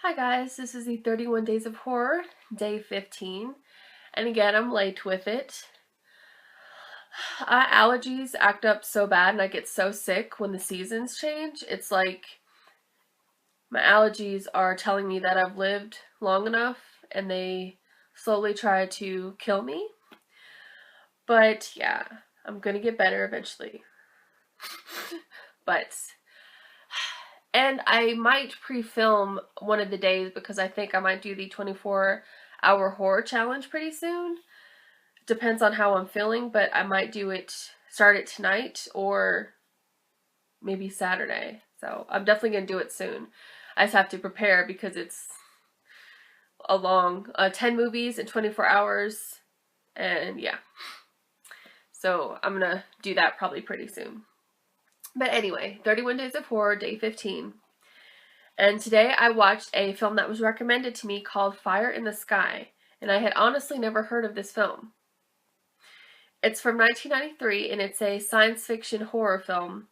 Hi guys, this is the 31 Days of Horror, day 15, and again I'm late with it. Allergies act up so bad and I get so sick when the seasons change. It's like my allergies are telling me that I've lived long enough and they slowly try to kill me. But yeah, I'm gonna get better eventually. But and I might pre-film one of the days because I think I might do the 24-hour horror challenge pretty soon. Depends on how I'm feeling, but I might start it tonight or maybe Saturday. So I'm definitely going to do it soon. I just have to prepare because it's a long 10 movies in 24 hours. And yeah. So I'm going to do that probably pretty soon. But anyway, 31 Days of Horror, day 15. And today I watched a film that was recommended to me called Fire in the Sky. And I had honestly never heard of this film. It's from 1993 and it's a science fiction horror film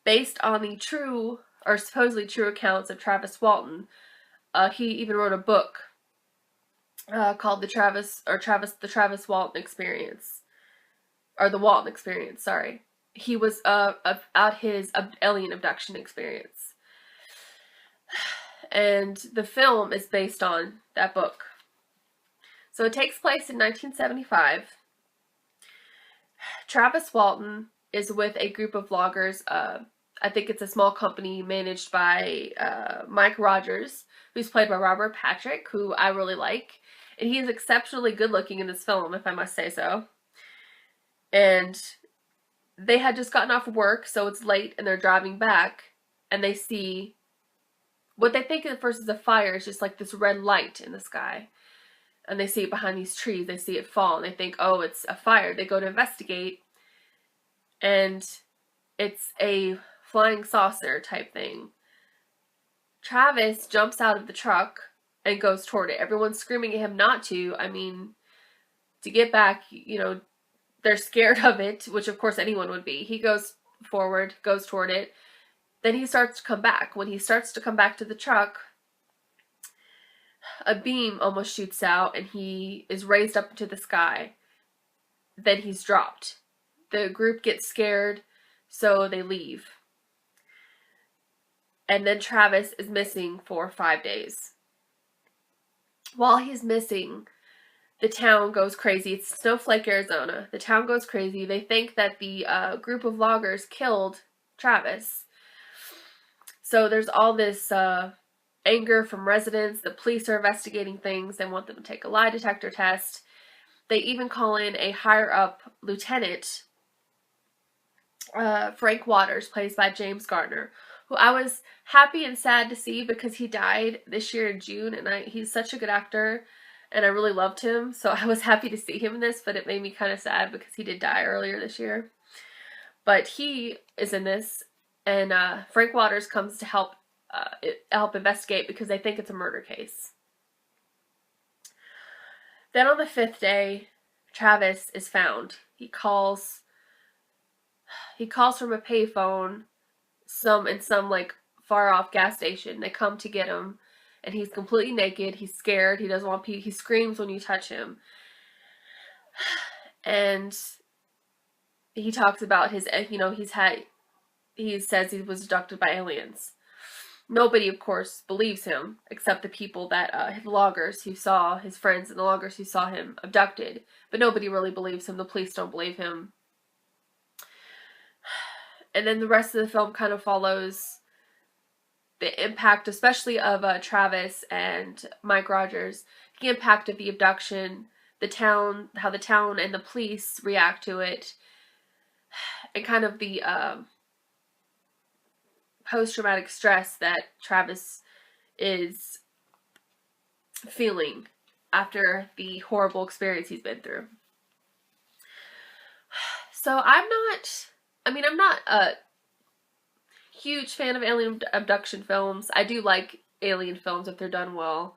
based on the true, or supposedly true, accounts of Travis Walton. He even wrote a book called the Travis Walton Experience, or the Walton Experience. Sorry, he was about his alien abduction experience, and the film is based on that book. So it takes place in 1975. Travis Walton is with a group of vloggers. I think it's a small company managed by Mike Rogers, who's played by Robert Patrick, who I really like. And he is exceptionally good looking in this film, if I must say so. And they had just gotten off of work, so it's late, and they're driving back, and they see what they think at first is a fire. It's just like this red light in the sky. And they see it behind these trees. They see it fall, and they think, oh, it's a fire. They go to investigate, and it's a flying saucer type thing. Travis jumps out of the truck and goes toward it. Everyone's screaming at him not to. I mean, to get back, they're scared of it, which of course anyone would be. He goes forward, goes toward it. Then he starts to come back. When he starts to come back to the truck, a beam almost shoots out and he is raised up into the sky. Then he's dropped. The group gets scared, so they leave. And then Travis is missing for 5 days. While he's missing, the town goes crazy. It's Snowflake, Arizona. The town goes crazy. They think that the group of vloggers killed Travis. So there's all this anger from residents. The police are investigating things. They want them to take a lie detector test. They even call in a higher-up lieutenant, Frank Waters, played by James Garner, who I was happy and sad to see because he died this year in June, and he's such a good actor, and I really loved him, so I was happy to see him in this, but it made me kind of sad because he did die earlier this year. But he is in this, and Frank Waters comes to help investigate because they think it's a murder case. Then on the 5th day, Travis is found. He calls from a payphone in some like far off gas station. They come to get him, and he's completely naked. He's scared. He doesn't want people. He screams when you touch him, and he talks about his. He says he was abducted by aliens. Nobody, of course, believes him except the people that his loggers who saw his friends and the loggers who saw him abducted. But nobody really believes him. The police don't believe him. And then the rest of the film kind of follows the impact, especially of Travis and Mike Rogers, the impact of the abduction, how the town and the police react to it, and kind of the post-traumatic stress that Travis is feeling after the horrible experience he's been through. So I'm not a huge fan of alien abduction films. I do like alien films if they're done well.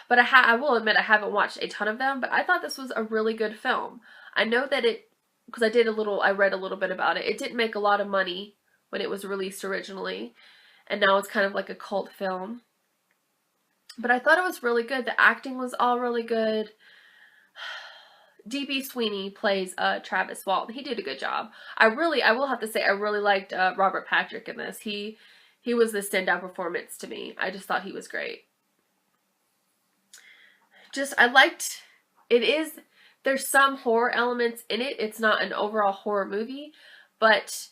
But I will admit I haven't watched a ton of them, but I thought this was a really good film. I know that because I read a little bit about it. It didn't make a lot of money when it was released originally. and now it's kind of like a cult film. But I thought it was really good. The acting was all really good. D.B. Sweeney plays Travis Walton. He did a good job. I will have to say, I really liked Robert Patrick in this. He was the standout performance to me. I just thought he was great. There's some horror elements in it. It's not an overall horror movie, but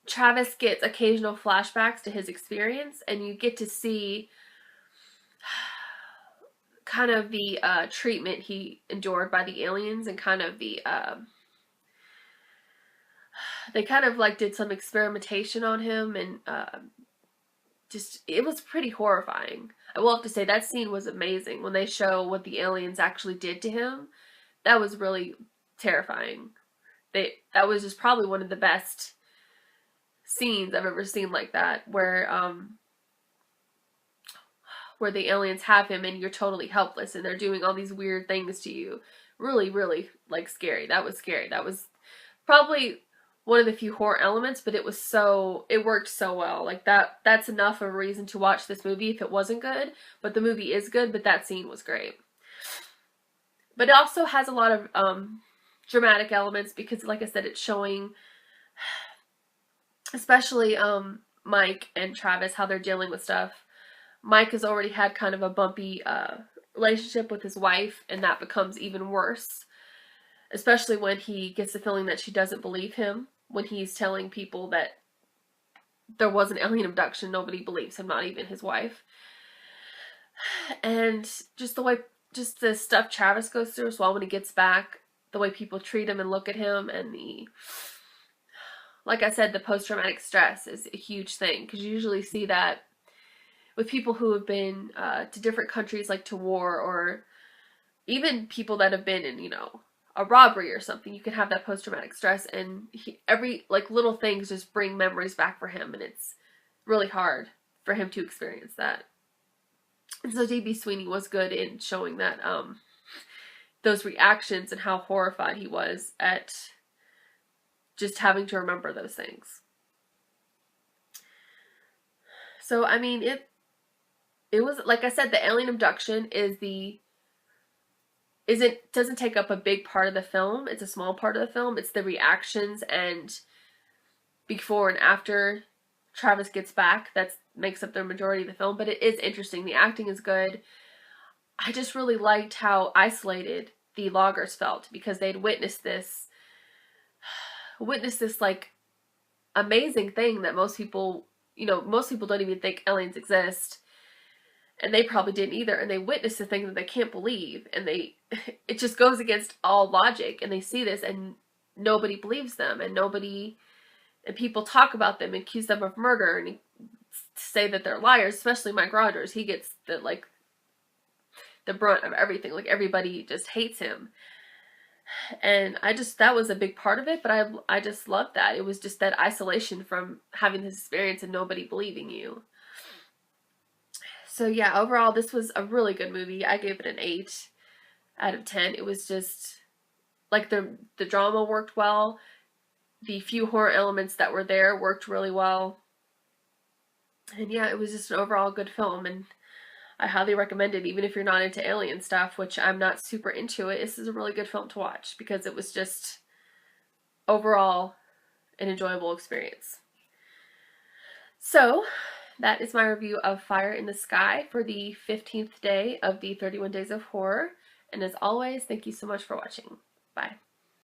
Travis gets occasional flashbacks to his experience, and you get to see kind of the treatment he endured by the aliens, and kind of the they kind of like did some experimentation on him, and just, it was pretty horrifying. I will have to say that scene was amazing when they show what the aliens actually did to him. That was really terrifying. That was just probably one of the best scenes I've ever seen like that, where the aliens have him and you're totally helpless and they're doing all these weird things to you. Really, really, like, scary. That was scary. That was probably one of the few horror elements, but it worked so well. Like, that's enough of a reason to watch this movie if it wasn't good. But the movie is good, but that scene was great. But it also has a lot of dramatic elements because, like I said, it's showing, especially Mike and Travis, how they're dealing with stuff. Mike has already had kind of a bumpy relationship with his wife, and that becomes even worse, especially when he gets the feeling that she doesn't believe him when he's telling people that there was an alien abduction. Nobody believes him, not even his wife. And just the stuff Travis goes through as well when he gets back, the way people treat him and look at him, and like I said, the post-traumatic stress is a huge thing, because you usually see that with people who have been to different countries, like to war, or even people that have been in, a robbery or something. You can have that post-traumatic stress, and every little things just bring memories back for him, and it's really hard for him to experience that. And so D.B. Sweeney was good in showing that those reactions and how horrified he was at just having to remember those things. So, I mean, it was, like I said, the alien abduction doesn't take up a big part of the film. It's a small part of the film. It's the reactions and before and after Travis gets back that makes up the majority of the film. But it is interesting. The acting is good. I just really liked how isolated the loggers felt, because they'd witnessed this like amazing thing that most people don't even think aliens exist. And they probably didn't either. And they witnessed a thing that they can't believe. And it just goes against all logic. And they see this and nobody believes them. And people talk about them and accuse them of murder and say that they're liars, especially Mike Rogers. He gets the brunt of everything. Like, everybody just hates him. And that was a big part of it, but I just loved that. It was just that isolation from having this experience and nobody believing you. So yeah, overall, this was a really good movie. I gave it an 8 out of 10. It was just, like, the drama worked well. The few horror elements that were there worked really well. And yeah, it was just an overall good film, and I highly recommend it, even if you're not into alien stuff, which I'm not super into it. This is a really good film to watch, because it was just overall an enjoyable experience. So that is my review of Fire in the Sky for the 15th day of the 31 Days of Horror. And as always, thank you so much for watching. Bye.